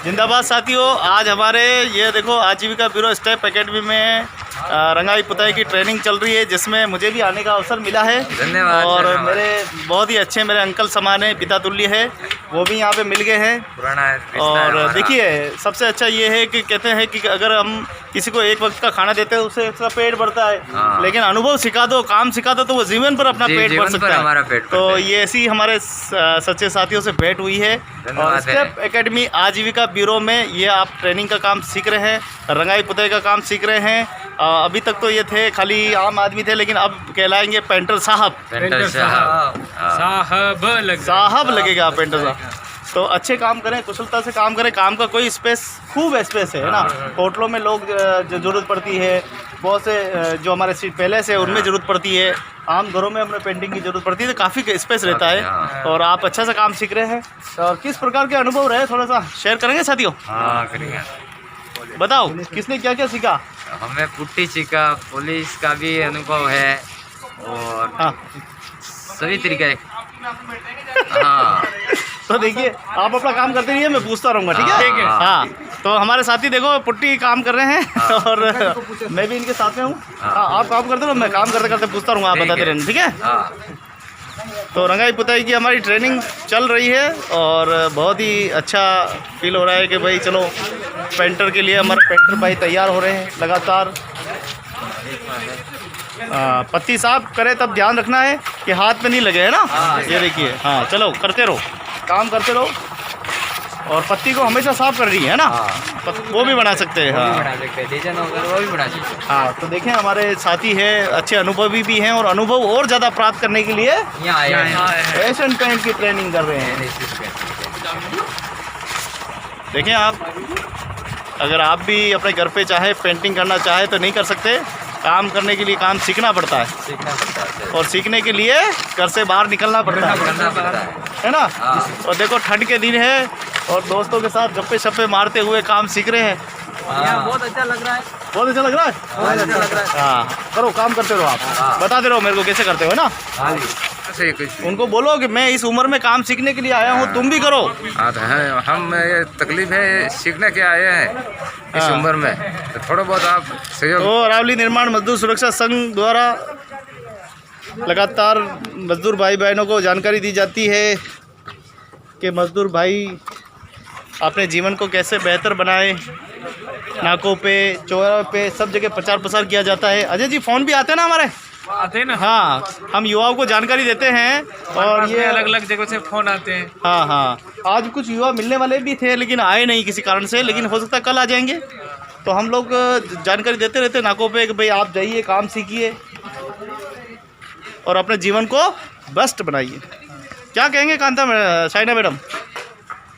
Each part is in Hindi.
जिंदाबाद साथियों, आज हमारे ये देखो आजीविका ब्यूरो स्टेप एकेडमी में रंगाई पुताई की ट्रेनिंग चल रही है, जिसमें मुझे भी आने का अवसर मिला है। धन्यवाद। और मेरे बहुत ही अच्छे मेरे अंकल समान है, पिता तुल्य है, वो भी यहाँ पे मिल गए हैं। पुराना और देखिए, सबसे अच्छा ये है कि कहते हैं कि अगर हम किसी को एक वक्त का खाना देते हैं उससे उसका पेट भरता है। हाँ। लेकिन अनुभव सिखा दो, काम सिखा दो, तो वो जीवन पर अपना पेट भर सकता है। हमारा पेट तो ये ऐसी हमारे सच्चे साथियों से भेंट हुई है। और स्टेप एकेडमी आजीविका ब्यूरो में ये आप ट्रेनिंग का काम सीख रहे हैं, रंगाई पुताई का काम सीख रहे हैं। अभी तक तो ये थे खाली आम आदमी थे, लेकिन अब कहलाएंगे पेंटर साहब। साहब लगेगा पेंटर साहब। तो अच्छे काम करें, कुशलता से काम करें। काम का कोई स्पेस, खूब स्पेस है ना। होटलों में लोग जो ज़रूरत पड़ती है, बहुत से जो हमारे सीट पहले से उनमें ज़रूरत पड़ती है, आम घरों में अपने पेंटिंग की ज़रूरत पड़ती है, तो काफ़ी स्पेस रहता है। और आप अच्छा सा काम सीख रहे हैं। और किस प्रकार के अनुभव रहे, थोड़ा सा शेयर करेंगे साथियों? हाँ करेंगे। बताओ, किसने क्या क्या सीखा? हमें पुट्टी सीखा, पुलिस का भी अनुभव है और हाँ, सभी तरीके। हाँ तो देखिए, आप अपना काम करते रहिए, मैं पूछता रहूँगा, ठीक है? ठीक है। हाँ, तो हमारे साथी देखो पुट्टी काम कर रहे हैं। और मैं भी इनके साथ में हूँ। हाँ, आप काम करते रहो, मैं काम करते करते पूछता रहूँगा, आप बताते रहना, ठीक है? हाँ। तो रंगाई पुताई की हमारी ट्रेनिंग चल रही है और बहुत ही अच्छा फील हो रहा है कि भाई चलो, पेंटर के लिए हमारे पेंटर भाई तैयार हो रहे हैं लगातार। पत्ती साफ करे तब ध्यान रखना है कि हाथ में नहीं लगे, है ना? ये देखिए, हाँ चलो करते रहो, काम करते रहो। और पत्ती को हमेशा साफ कर रही है ना। वो भी बना सकते हैं। हाँ, डिजाइन वगैरह वो भी बना सकते हैं। हाँ, तो देखें हमारे साथी हैं, अच्छे अनुभवी भी हैं, और अनुभव और ज़्यादा प्राप्त करने के लिए एशियन पेंट की ट्रेनिंग कर रहे हैं। देखें, आप अगर आप भी अपने घर पे चाहे पेंटिंग करना चाहे तो नहीं कर सकते। काम करने के लिए काम सीखना पड़ता है, और सीखने के लिए घर से बाहर निकलना पड़ता है ना। और देखो, ठंड के दिन है और दोस्तों के साथ गप्पे शप्पे मारते हुए काम सीख रहे हैं। बहुत अच्छा लग रहा है। बहुत अच्छा लग रहा है। हाँ, करो, काम करते रहो। आप बताते रहो मेरे को कैसे करते हो ना। उनको बोलो कि मैं इस उम्र में काम सीखने के लिए आया हूँ, तुम भी करो। हम ये तकलीफ है सीखने के आए हैं इस उम्र में, तो थोड़ा बहुत आप सहयोग। तो अरावली निर्माण मजदूर सुरक्षा संघ द्वारा लगातार मजदूर भाई बहनों को जानकारी दी जाती है कि मजदूर भाई अपने जीवन को कैसे बेहतर बनाए। नाकों पे, चौराहे पे, सब जगह प्रचार प्रसार किया जाता है। अजय जी, फ़ोन भी आते हैं ना हमारे? आते हैं ना। हाँ, हम युवाओं को जानकारी देते हैं और ये अलग अलग जगह से फ़ोन आते हैं। हाँ हाँ, आज कुछ युवा मिलने वाले भी थे लेकिन आए नहीं किसी कारण से, लेकिन हो सकता है कल आ जाएंगे। तो हम लोग जानकारी देते रहते हैं नाकों पे कि भाई आप जाइए, काम सीखिए और अपने जीवन को बेस्ट बनाइए। क्या कहेंगे कांता शाइना मैडम?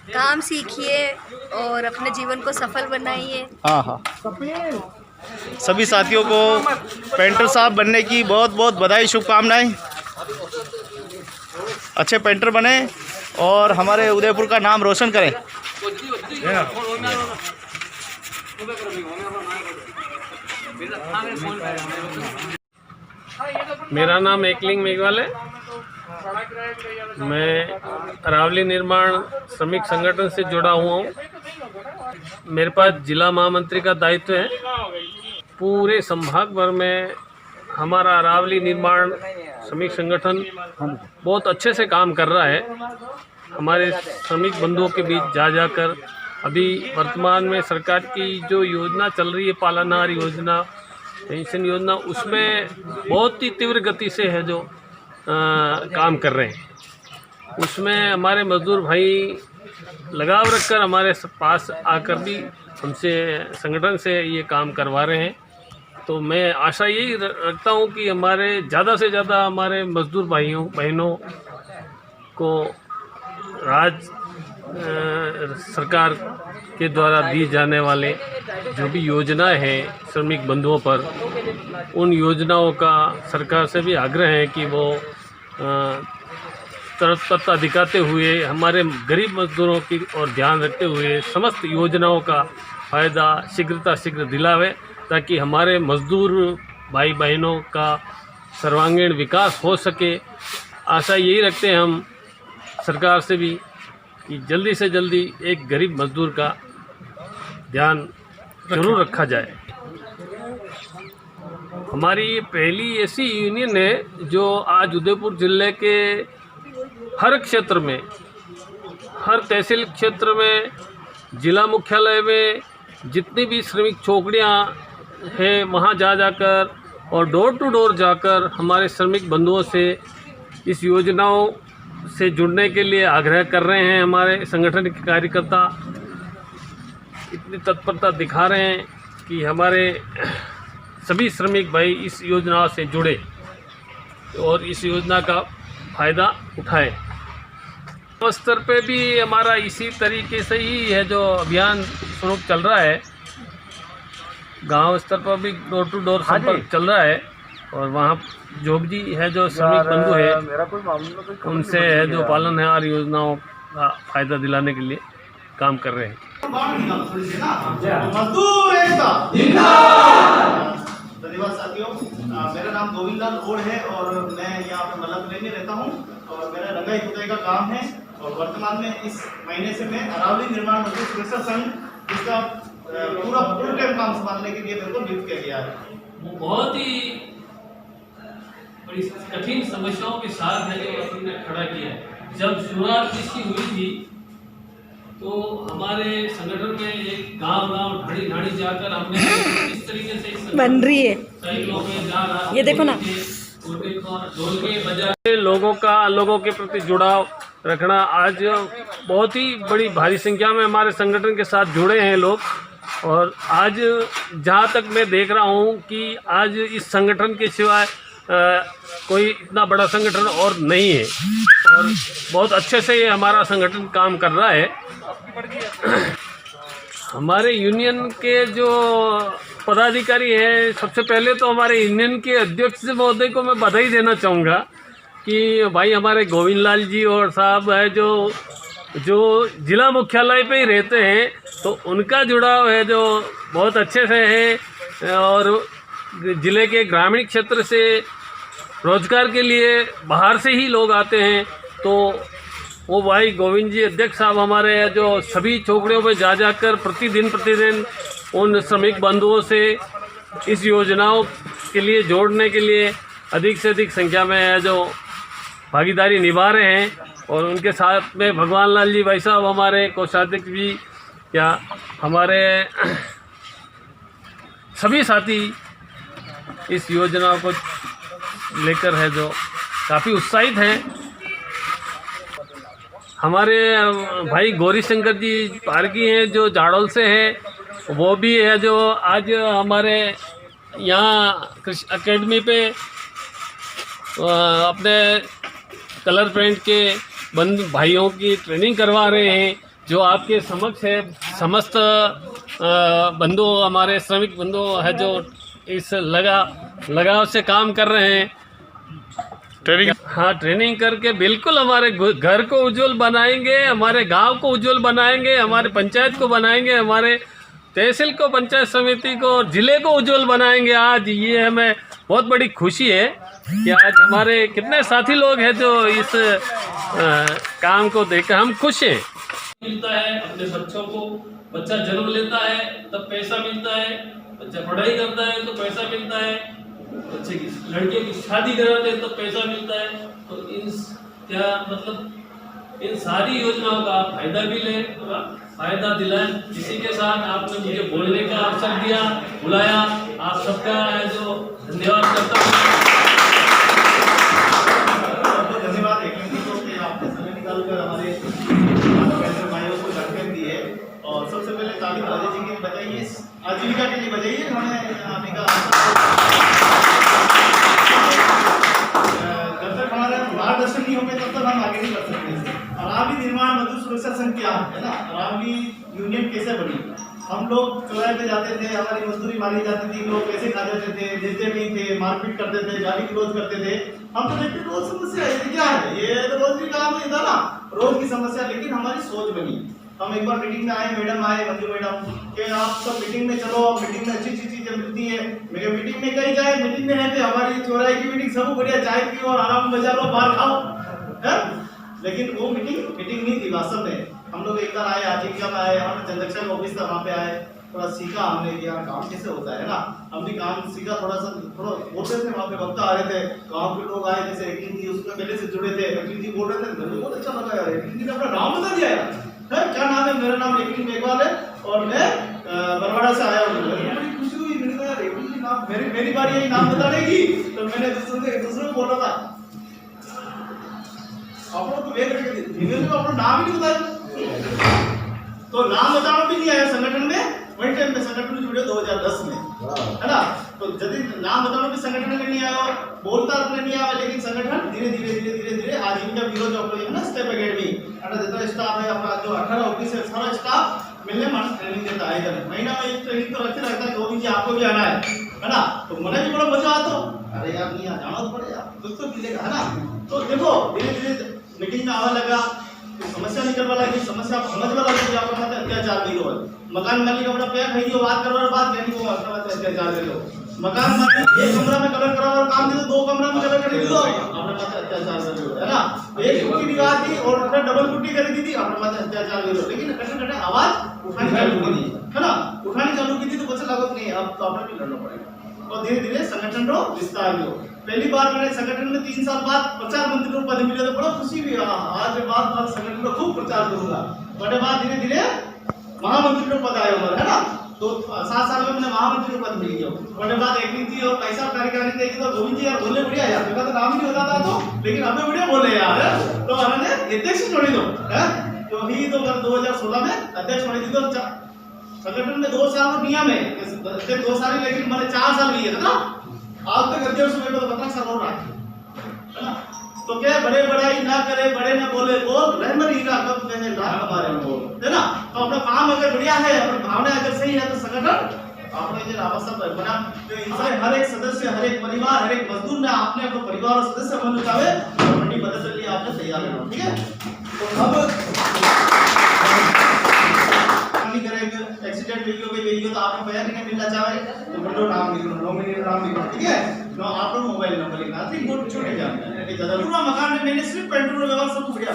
काम सीखिए और अपने जीवन को सफल बनाइए। हाँ हाँ, सभी साथियों को पेंटर साहब बनने की बहुत बहुत बधाई, शुभकामनाएं। अच्छे पेंटर बने और हमारे उदयपुर का नाम रोशन करें। मेरा नाम एकलिंग मेघवाल है। मैं अरावली निर्माण श्रमिक संगठन से जुड़ा हुआ हूँ। मेरे पास जिला महामंत्री का दायित्व है। पूरे संभाग भर में हमारा अरावली निर्माण श्रमिक संगठन बहुत अच्छे से काम कर रहा है। हमारे श्रमिक बंधुओं के बीच जा जाकर अभी वर्तमान में सरकार की जो योजना चल रही है, पालानार योजना, पेंशन योजना, उसमें बहुत ही तीव्र गति से है जो काम कर रहे हैं। उसमें हमारे मजदूर भाई लगाव रखकर हमारे पास आकर भी हमसे संगठन से ये काम करवा रहे हैं। तो मैं आशा यही रखता हूँ कि हमारे ज़्यादा से ज़्यादा हमारे मजदूर भाइयों बहनों को सरकार के द्वारा दी जाने वाले जो भी योजनाएं हैं श्रमिक बंधुओं पर, उन योजनाओं का सरकार से भी आग्रह है कि वो तत्परता दिखाते हुए हमारे गरीब मजदूरों की और ध्यान रखते हुए समस्त योजनाओं का फ़ायदा शीघ्र दिलावे, ताकि हमारे मजदूर भाई बहनों का सर्वांगीण विकास हो सके। आशा यही रखते हैं हम सरकार से भी कि जल्दी से जल्दी एक गरीब मजदूर का ध्यान जरूर रखा जाए। हमारी ये पहली ऐसी यूनियन है जो आज उदयपुर जिले के हर क्षेत्र में, हर तहसील क्षेत्र में, जिला मुख्यालय में जितनी भी श्रमिक चौकड़ियाँ हैं वहाँ जा जाकर और डोर टू डोर जाकर हमारे श्रमिक बंधुओं से इस योजनाओं से जुड़ने के लिए आग्रह कर रहे हैं। हमारे संगठन के कार्यकर्ता इतनी तत्परता दिखा रहे हैं कि हमारे सभी श्रमिक भाई इस योजना से जुड़े और इस योजना का फ़ायदा उठाएं। स्तर पे भी हमारा इसी तरीके से ही है जो अभियान स्वरूप चल रहा है। गांव स्तर पर भी डोर टू डोर संपर्क चल रहा है और वहाँ जो भी है जो श्रमिक बंधु है उनसे है जो पालनहार योजनाओं का फ़ायदा दिलाने के लिए काम कर रहे हैं। मजदूर एकता जिंदाबाद। धन्यवाद साथियों। मेरा नाम गोविंद लाल ओढ़ है और मैं यहाँ पर मलक लेने रहता हूँ और मेरा रंगाई खुदाई का काम है और वर्तमान में इस महीने से मैं अरावली निर्माण मजदूर सुरक्षा संघ इसका पूरा फुल टाइम काम संभालने के लिए मेरे को नियुक्त किया गया है। बहुत ही बड़ी कठिन समस्याओं के साथ है जो आपने खड़ा किया है। जब शुरुआत इसकी हुई थी तो हमारे संगठन में एक गांव ढाणी जाकर हमने इस तरीके से बन रही है साइकिलों में जा रहा ये देखो ना, ढोल के बजाय लोगों के प्रति जुड़ाव रखना। आज बहुत ही बड़ी भारी संख्या में हमारे संगठन के साथ जुड़े हैं लोग और आज जहाँ तक मैं देख रहा हूँ कि आज इस संगठन के सिवाय कोई इतना बड़ा संगठन और नहीं है और बहुत अच्छे से ये हमारा संगठन काम कर रहा है। हमारे यूनियन के जो पदाधिकारी हैं, सबसे पहले तो हमारे यूनियन के अध्यक्ष महोदय को मैं बधाई देना चाहूँगा कि भाई हमारे गोविंद लाल जी और साहब है जो जिला मुख्यालय पे ही रहते हैं तो उनका जुड़ाव है जो बहुत अच्छे से है और ज़िले के ग्रामीण क्षेत्र से रोजगार के लिए बाहर से ही लोग आते हैं तो वो भाई गोविंद जी अध्यक्ष साहब हमारे जो सभी चौकड़ियों पे जा जाकर प्रतिदिन उन श्रमिक बंधुओं से इस योजनाओं के लिए जोड़ने के लिए अधिक से अधिक संख्या में है जो भागीदारी निभा रहे हैं और उनके साथ में भगवान लाल जी भाई साहब हमारे कोषाध्यक्ष भी या हमारे सभी साथी इस योजना को लेकर है जो काफ़ी उत्साहित हैं। हमारे भाई गौरी शंकर जी पारकी हैं जो जाड़ोल से हैं, वो भी है जो आज हमारे यहाँ कृषि एकेडमी पे अपने कलर पेंट के भाइयों की ट्रेनिंग करवा रहे हैं जो आपके समक्ष है। समस्त बंधु हमारे श्रमिक बंधु है जो इस लगाव से काम कर रहे हैं। ट्रेनिंग करके बिल्कुल हमारे घर को उज्जवल बनाएंगे, हमारे गांव को उज्जवल बनाएंगे, हमारे पंचायत को बनाएंगे, हमारे तहसील को, पंचायत समिति को और ज़िले को उज्जवल बनाएंगे। आज ये हमें बहुत बड़ी खुशी है कि आज हमारे कितने साथी लोग हैं जो इस काम को देखकर हम खुश हैं। मिलता है अपने बच्चों को, बच्चा जन्म लेता है तब पैसा मिलता है, बच्चा पढ़ाई करता है तो पैसा मिलता है, बच्चे की लड़कियों की शादी कराते हैं तो पैसा मिलता है। तो इन सारी योजनाओं का फायदा भी लें, फायदा दिलाएं। इसी के साथ आपने मुझे बोलने का अवसर दिया, बुलाया, आप सबका जो धन्यवाद करता हूँ। धन्यवाद आपने समय निकालकर हमारे भाइयों को जानकारी दी है और सबसे पहले ताली राजा जी की बजाइए, आजीविका के लिए बजाइए। हमें आने का जब तक हमारा मार्गदर्शन नहीं होगा तब तक हम आगे नहीं बढ़ सकते। अरावली निर्माण मजदूर सुरक्षा संघ क्या है ना, अरावली यूनियन कैसे बनी? हम लोग चौराहे पे जाते थे, हमारी मजदूरी मारी जाती थी, लोग पैसे खा जाते थे, देते नहीं थे, मारपीट करते थे, गाली गलौज करते थे। हम तो देखते रोज समस्या है, ये क्या है, ये तो रोज भी काम नहीं था ना, रोज की समस्या। लेकिन हमारी सोच बनी, हम एक बार मीटिंग में आए, मैडम आए, मंजू मैडम कि आप सब मीटिंग में चलो, मीटिंग में अच्छी अच्छी चीजें मिलती है। मेरे मीटिंग में कहीं जाए, मीटिंग में रहते हमारी चौराहे की मीटिंग, सब बढ़िया चाय पियो और आराम बजा लो, बाहर खाओ है? लेकिन वो मीटिंग नहीं थी वास्तव में। हम लोग एक बार आए आजीविका में आए, हमने जनरक्षण ऑफिस था वहाँ पे आए, थोड़ा सीखा हमने कि यार काम कैसे होता है ना, हमने काम सीखा थोड़ा बोलते थे वहाँ पे वक्त आ रहे थे, गाँव के लोग आए जैसे एकिन जी उसमें पहले से जुड़े थे, एकिन जी बोल रहे थे मुझे बहुत अच्छा लगा यार, एकिन जी ने अपना नाम बता दिया यार, है क्या नाम है, मेरा नाम एकिन मेघवाल है और मैं बरवाड़ा से आया हूँ। बड़ी खुशी हुई, मैंने कहा यार एकिन जी नाम मेरी बारी यही नाम बताने की, तो मैंने दूसरे को बोला था आप लोग तो वे करके धीरे धीरे अपना नाम ही नहीं बताया, तो नाम बताना भी नहीं आया संगठन में, वही टाइम पे संगठन में जुड़े 2010 में, है ना, तो यदि नाम बताना भी संगठन में नहीं आया, बोलता अपने नहीं आया, लेकिन संगठन धीरे धीरे आजीविका ब्यूरो जो अपने ना स्टेप एकेडमी अगर जितना स्टाफ है अपना जो 18 ऑफिस है सारा स्टाफ मिलने मानस ट्रेनिंग देता है, इधर महीना में एक ट्रेनिंग तो रखते रहता है, गोविंद जी आपको भी आना है ना, तो मुझे भी बड़ा मजा आता, अरे यार नहीं जाना तो पड़ेगा कुछ तो मिलेगा, है ना, तो देखो धीरे धीरे मीटिंग में आवा लगा, समस्या निकलवा लगी, समस्या समझवा लगी कि अपना मत अत्याचार नहीं हो, मकान मालिक अपना पैक है जो बात करवा बात यानी वो अपना मत अत्याचार कर लो, मकान मालिक एक कमरा में कलर करवा और काम दे दो, 2 कमरा में कलर कर दो, अपना मत अत्याचार कर लो, है ना, एक पुट्टी निकाल दी और फिर डबल पुट्टी कर दी थी, अपना मत अत्याचार कर लो, लेकिन कटे आवाज उठानी चालू की थी, है ना, उठानी चालू की थी तो बच्चा लागत नहीं, अब तो अपने भी लड़ना पड़ेगा, और धीरे धीरे संगठन रो विस्तार हो, पहली बार मैंने संगठन में 3 साल बाद प्रचार मंत्री को पद मिले तो बड़ा खुशी हुई, आज के बाद संगठन को खूब प्रचार करूंगा, बड़े बाद धीरे धीरे महामंत्री को पद आया हमारा, है ना, तो 7 साल में मैंने महामंत्री को पद मिल गया, बड़े बाद एकिन जी और पैसा कार्यकारिणी देखी तो गोविंद जी यार बोले बढ़िया यार, मेरा तो नाम ही नहीं होता था तो, लेकिन हमें बढ़िया बोले यार, तो हमने अध्यक्ष छोड़ी दो, है तो ही तो 2016 में अध्यक्ष छोड़ी थी, तो संगठन में 2 साल और नियम है 2 साल, लेकिन मैंने 4 साल लिए था ना, आज तक अध्यक्ष मेरे को तो 15 साल हो रहा है ना, तो क्या बड़े बड़ाई ना करे, बड़े ना बोले बोल रहमत हीरा कब कहे लाख हमारे बोल, है ना, तो अपना काम अगर बढ़िया है, अपनी भावना अगर सही है तो संगठन आपने जो आवश्यक बना, तो इनसे हर एक सदस्य, हर एक परिवार, हर एक मजदूर ने अपने अपने परिवार और सदस्य बन चाहे तो बड़ी मदद के लिए आपने तैयार रहना, ठीक है, तो अब एक्सीडेंट वीडियो तो आपने बयान नहीं मिलना चाहे तो बंदो नाम लिखो, नॉमिनी नाम लिखो, ठीक है, नो आप लोग मोबाइल नंबर लिखना, ठीक बहुत छोटे जानकारी है, ज्यादा पूरा मकान में मैंने सिर्फ पेंटर व्यवहार सब बढ़िया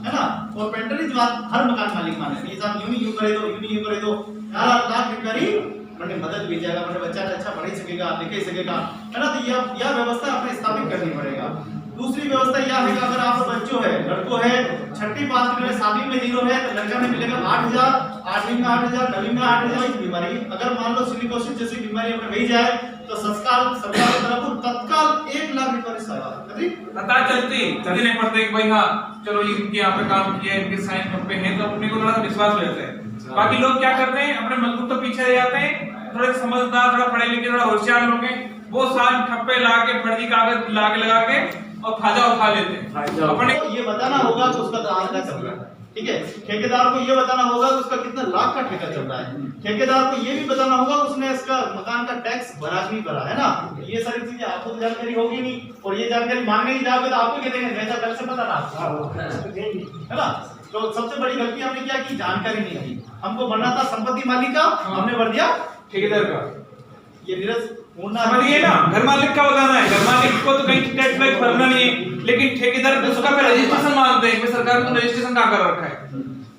है ना, और पेंटर इस बात हर मकान मालिक माने, ये साहब यूं यूं करे दो यार लाख रिपेयरी मैंने मदद भी जाएगा, मेरे बच्चा अच्छा पढ़ ही सकेगा, लिख ही सकेगा, है ना, तो यह व्यवस्था आपने स्थापित करनी पड़ेगा। दूसरी व्यवस्था यह है कि अगर आप बच्चों है, लड़कों है, 6वीं पास में 7वीं में 0 है तो लड़का में मिलेगा 8,000, 8वीं में 8,000, 9वीं में 8,000 इस बीमारी, अगर मान लो सिलिकोसिस जैसी बीमारी अपने वही जाए तो सरकार की तरफ तत्काल 1 लाख रुपए सहायता पता चलती नहीं पड़ते कि भाई हाँ चलो इनके यहाँ पे काम किया, इनके साइन हम पे हैं, तो अपने को थोड़ा सा विश्वास हो जाता है। बाकी लोग क्या करते हैं, अपने मजदूर तो पीछे रह जाते हैं, थोड़े समझदार, थोड़ा पढ़े लिखे, थोड़ा होशियार लोग हैं, वो साल ठप्पे ला के फर्जी कागज ला के लगा के और फायदा उठा लेते हैं। अपने ये बताना होगा कि उसका दाम क्या चल रहा है, ठीक है, ठेकेदार को ये बताना होगा कि उसका कितना लाख का ठेका चल रहा है, ठेकेदार को ये भी बताना होगा कि उसने इसका मकान का टैक्स भरा कि नहीं भरा, है ना, ये सारी चीजें आपको तो जानकारी होगी नहीं, और ये जानकारी मांगने ही जाओगे तो आपको क्या देंगे, जैसा कल से पता ना, है ना, तो सबसे बड़ी गलती हमने क्या की, जानकारी नहीं थी, हमको भरना था संपत्ति मालिक का, हमने भर दिया ठेकेदार का, ये नीरज समझिए ना, घर मालिक का बताना है, घर मालिक को तो कहीं टैक्स वैक्स भरना नहीं है, लेकिन ठेकेदार को उसका रजिस्ट्रेशन मांगते हैं कि सरकार को रजिस्ट्रेशन कहाँ कर रखा है,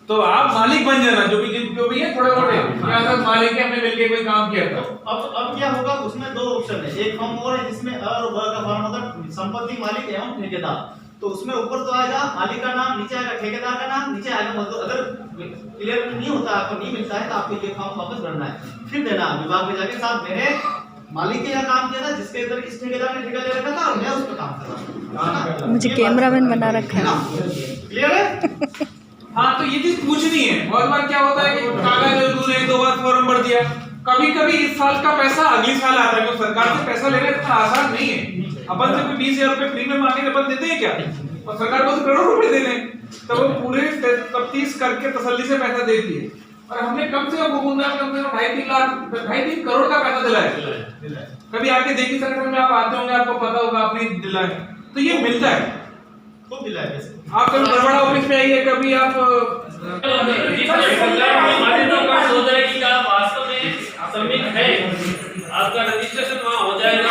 तो आप मालिक बन जाना, जो भी है थोड़े मोटे क्या मालिक है, हमने मिलके कोई काम किया था। अब क्या होगा, उसमें 2 ऑप्शन है, एक फॉर्म और है जिसमें अ और ब का फॉर्म होता संपत्ति मालिक एवं ठेकेदार, तो उसमें ऊपर तो आएगा मालिक का नाम, नीचे आएगा ठेकेदार का नाम, नीचे आएगा मजदूर, अगर क्लियर नहीं होता, आपको नहीं मिलता है तो आपको ये फॉर्म वापस भरना है, फिर देना विभाग में जाके, साहब मेरे मालिक के यहाँ काम किया था, जिसके अंदर इस ठेकेदार ने ठेका ले रखा था और मैं उस पर काम कर रहा हूँ, मुझे कैमरामैन बना रखा है, क्लियर है। हाँ, तो ये चीज पूछनी है, बहुत बार क्या होता है कि कागज मजदूर 1-2 बार फॉर्म भर दिया, कभी कभी इस साल का पैसा अगले साल आता है, क्योंकि सरकार से पैसा लेना इतना आसान नहीं है, अपन से 20,000 रुपए फ्री में मांगे अपन देते हैं क्या, और सरकार को करोड़ों रुपए देने, तो वो पूरे तफ्तीश करके तसल्ली से पैसा देती है, और हमने कम से कम 2.5-3 लाख 2.5-3 करोड़ का पैसा दिलाया, कभी आके देखिए संगठन में आप आते होंगे, आपको पता होगा आपने दिलाया, तो ये मिलता है, खूब दिलाया, आप कभी बड़ा ऑफिस में आइए, कभी आप हो जाएगी, आप वास्तव में श्रमिक है, आपका रजिस्ट्रेशन वहाँ हो जाएगा।